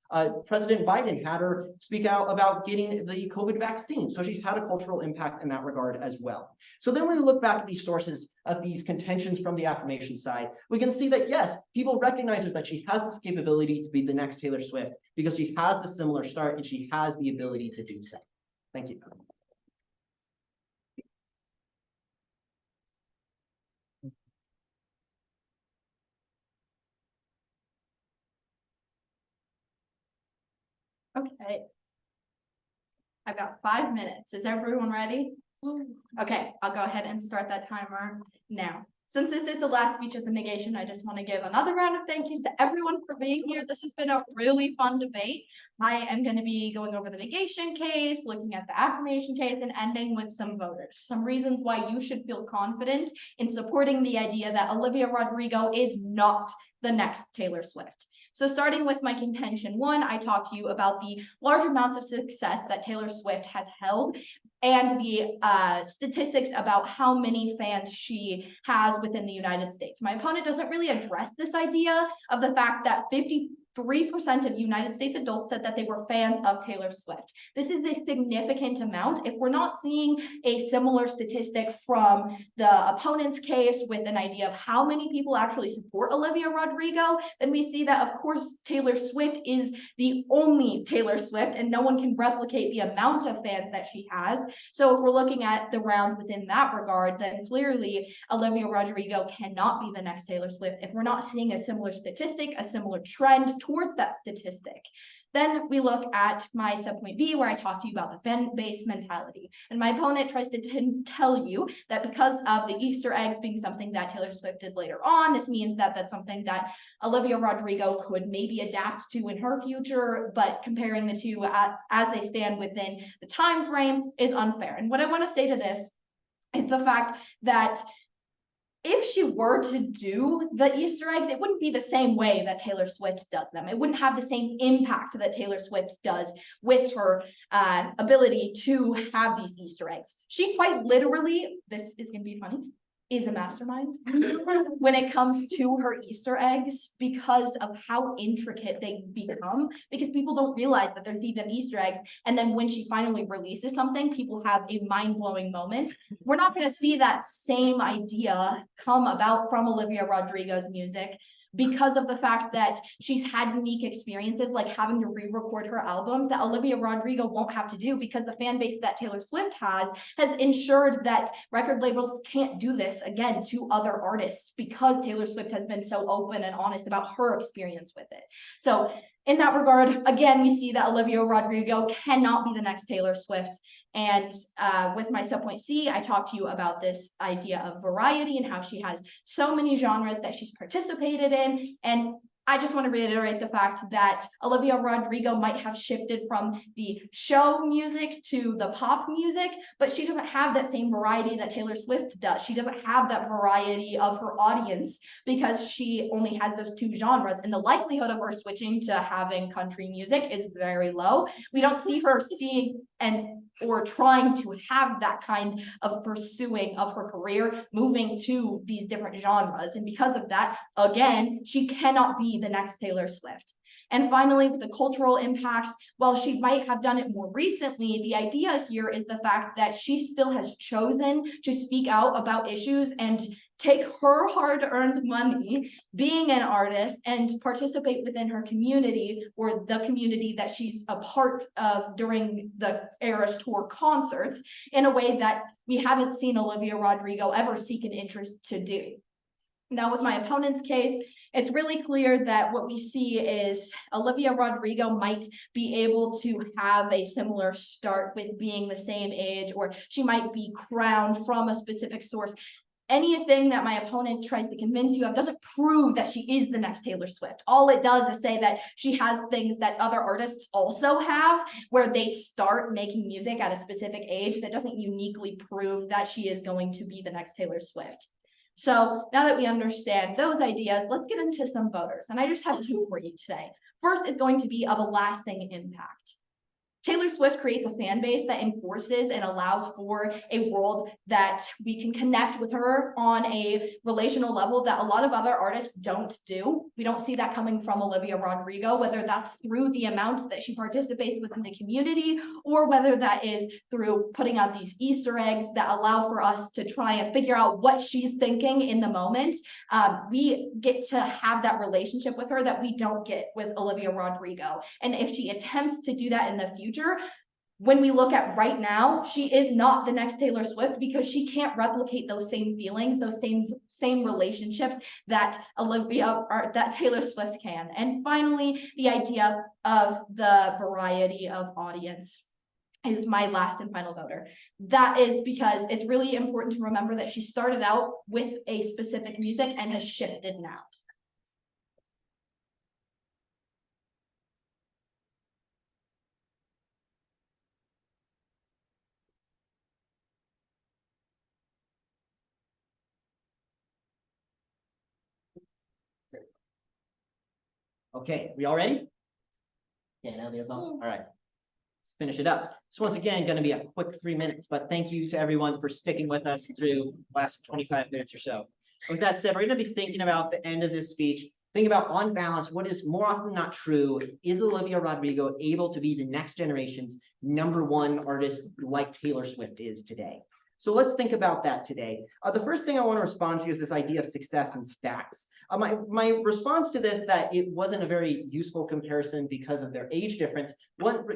President Biden had her speak out about getting the COVID vaccine. So she's had a cultural impact in that regard as well. So then when we look back at these sources of these contentions from the affirmation side, we can see that yes, people recognize that she has this capability to be the next Taylor Swift because she has the similar start and she has the ability to do so. Thank you. Okay. I've got 5 minutes. Is everyone ready? Okay, I'll go ahead and start that timer now. Since this is the last speech of the negation, I just want to give another round of thank yous to everyone for being here. This has been a really fun debate. I am going to be going over the negation case, looking at the affirmation case, and ending with some voters. Some reasons why you should feel confident in supporting the idea that Olivia Rodrigo is not the next Taylor Swift. So starting with my contention 1, I talked to you about the large amounts of success that Taylor Swift has held and the statistics about how many fans she has within the United States. My opponent doesn't really address this idea of the fact that 53% of United States adults said that they were fans of Taylor Swift. This is a significant amount. If we're not seeing a similar statistic from the opponent's case with an idea of how many people actually support Olivia Rodrigo, then we see that, of course, Taylor Swift is the only Taylor Swift and no one can replicate the amount of fans that she has. So if we're looking at the round within that regard, then clearly Olivia Rodrigo cannot be the next Taylor Swift if we're not seeing a similar statistic, a similar trend towards that statistic. Then we look at my subpoint B, where I talk to you about the fan-based mentality. And my opponent tries to tell you that because of the Easter eggs being something that Taylor Swift did later on, this means that that's something that Olivia Rodrigo could maybe adapt to in her future, but comparing the two as they stand within the time frame is unfair. And what I want to say to this is the fact that if she were to do the Easter eggs, it wouldn't be the same way that Taylor Swift does them. It wouldn't have the same impact that Taylor Swift does with her ability to have these Easter eggs. She quite literally, this is going to be funny, is a mastermind when it comes to her Easter eggs because of how intricate they become, because people don't realize that there's even Easter eggs. And then when she finally releases something, people have a mind-blowing moment. We're not going to see that same idea come about from Olivia Rodrigo's music because of the fact that she's had unique experiences like having to re-record her albums that Olivia Rodrigo won't have to do, because the fan base that Taylor Swift has ensured that record labels can't do this again to other artists because Taylor Swift has been so open and honest about her experience with it. So in that regard, again, we see that Olivia Rodrigo cannot be the next Taylor Swift. And with my subpoint C, I talked to you about this idea of variety and how she has so many genres that she's participated in. And I just want to reiterate the fact that Olivia Rodrigo might have shifted from the show music to the pop music, but she doesn't have that same variety that Taylor Swift does. She doesn't have that variety of her audience because she only has those 2 genres, and the likelihood of her switching to having country music is very low. We don't see her seeing or trying to have that kind of pursuing of her career, moving to these different genres. And because of that, again, she cannot be the next Taylor Swift. And finally, with the cultural impacts, while she might have done it more recently, the idea here is the fact that she still has chosen to speak out about issues and take her hard-earned money, being an artist, and participate within her community or the community that she's a part of during the Eras Tour concerts in a way that we haven't seen Olivia Rodrigo ever seek an interest to do. Now, with my opponent's case, it's really clear that what we see is Olivia Rodrigo might be able to have a similar start with being the same age, or she might be crowned from a specific source. Anything that my opponent tries to convince you of doesn't prove that she is the next Taylor Swift. All it does is say that she has things that other artists also have, where they start making music at a specific age. That doesn't uniquely prove that she is going to be the next Taylor Swift. So now that we understand those ideas, let's get into some voters. And I just have two for you today. First is going to be of a lasting impact. Taylor Swift creates a fan base that enforces and allows for a world that we can connect with her on a relational level that a lot of other artists don't do. We don't see that coming from Olivia Rodrigo, whether that's through the amount that she participates within the community, or whether that is through putting out these Easter eggs that allow for us to try and figure out what she's thinking in the moment. We get to have that relationship with her that we don't get with Olivia Rodrigo. And if she attempts to do that in the future, when we look at right now, she is not the next Taylor Swift because she can't replicate those same feelings, those same relationships that Olivia or that Taylor Swift can. And finally, the idea of the variety of audience is my last and final voter. That is because it's really important to remember that she started out with a specific music and has shifted now. Okay, we all ready? Yeah, now there's all right. Let's finish it up. So once again, going to be a quick 3 minutes, but thank you to everyone for sticking with us through the last 25 minutes or so. With that said, we're going to be thinking about the end of this speech. Think about, on balance, what is more often not true. Is Olivia Rodrigo able to be the next generation's #1 artist like Taylor Swift is today? So let's think about that today. The first thing I want to respond to is this idea of success and stats. My response to this, that it wasn't a very useful comparison because of their age difference, went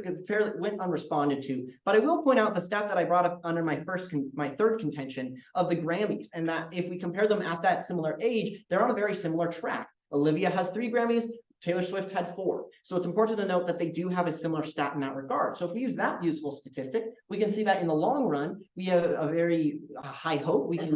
unresponded to. But I will point out the stat that I brought up under my third contention of the Grammys, and that if we compare them at that similar age, they're on a very similar track. Olivia has 3 Grammys. Taylor Swift had 4. So it's important to note that they do have a similar stat in that regard. So if we use that useful statistic, we can see that in the long run, we have a very high hope. We can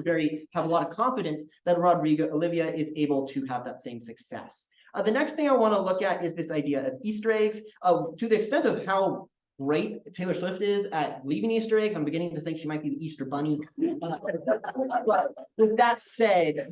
have a lot of confidence that Olivia is able to have that same success. The next thing I want to look at is this idea of Easter eggs. To the extent of how great Taylor Swift is at leaving Easter eggs, I'm beginning to think she might be the Easter bunny. But with that said,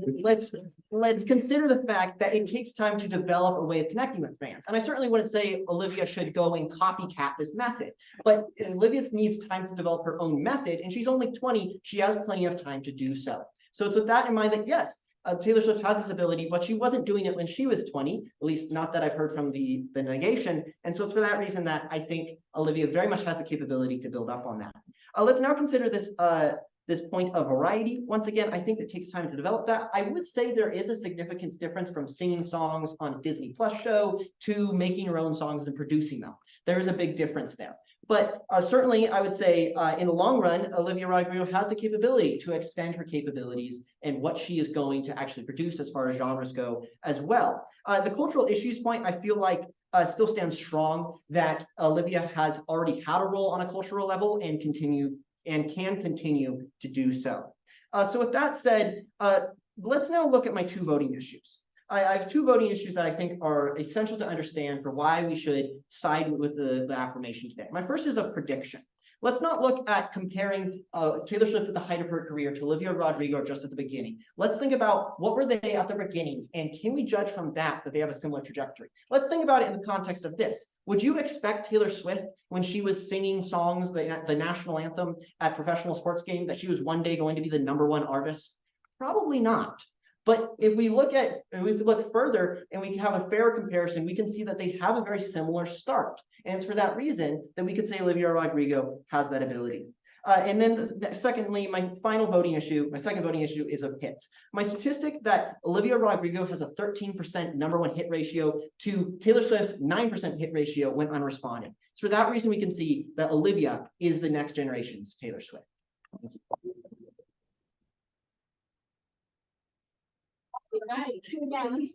let's consider the fact that it takes time to develop a way of connecting with fans. And I certainly wouldn't say Olivia should go and copycat this method, but Olivia needs time to develop her own method, and she's only 20. She has plenty of time to do so. So it's with that in mind that yes, Taylor Swift has this ability, but she wasn't doing it when she was 20, at least not that I've heard from the negation. And so it's for that reason that I think Olivia very much has the capability to build up on that. Let's now consider this point of variety. Once again, I think it takes time to develop that. I would say there is a significant difference from singing songs on a Disney Plus show to making your own songs and producing them. There is a big difference there. But certainly, I would say in the long run, Olivia Rodrigo has the capability to extend her capabilities and what she is going to actually produce as far as genres go as well. The cultural issues point, I feel like, still stands strong, that Olivia has already had a role on a cultural level and can continue to do so. So with that said, let's now look at my 2 voting issues. I have 2 voting issues that I think are essential to understand for why we should side with the affirmation today. My first is a prediction. Let's not look at comparing Taylor Swift at the height of her career to Olivia Rodrigo just at the beginning. Let's think about what were they at the beginnings, and can we judge from that they have a similar trajectory? Let's think about it in the context of this. Would you expect Taylor Swift, when she was singing songs, the national anthem at professional sports games, that she was one day going to be the #1 artist? Probably not. But if we look further and we have a fair comparison, we can see that they have a very similar start. And it's for that reason that we could say Olivia Rodrigo has that ability. And then secondly, my second voting issue is of hits. My statistic that Olivia Rodrigo has a 13% #1 hit ratio to Taylor Swift's 9% hit ratio went unresponded. So for that reason, we can see that Olivia is the next generation's Taylor Swift. Right.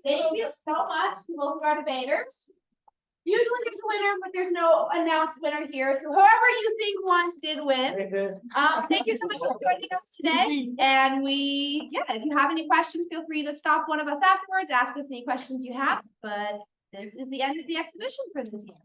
Thank you so much to both of our debaters. Usually there's a winner, but there's no announced winner here. So whoever you think won did win. Thank you so much for joining us today. And if you have any questions, feel free to stop one of us afterwards, ask us any questions you have. But this is the end of the exhibition for this year.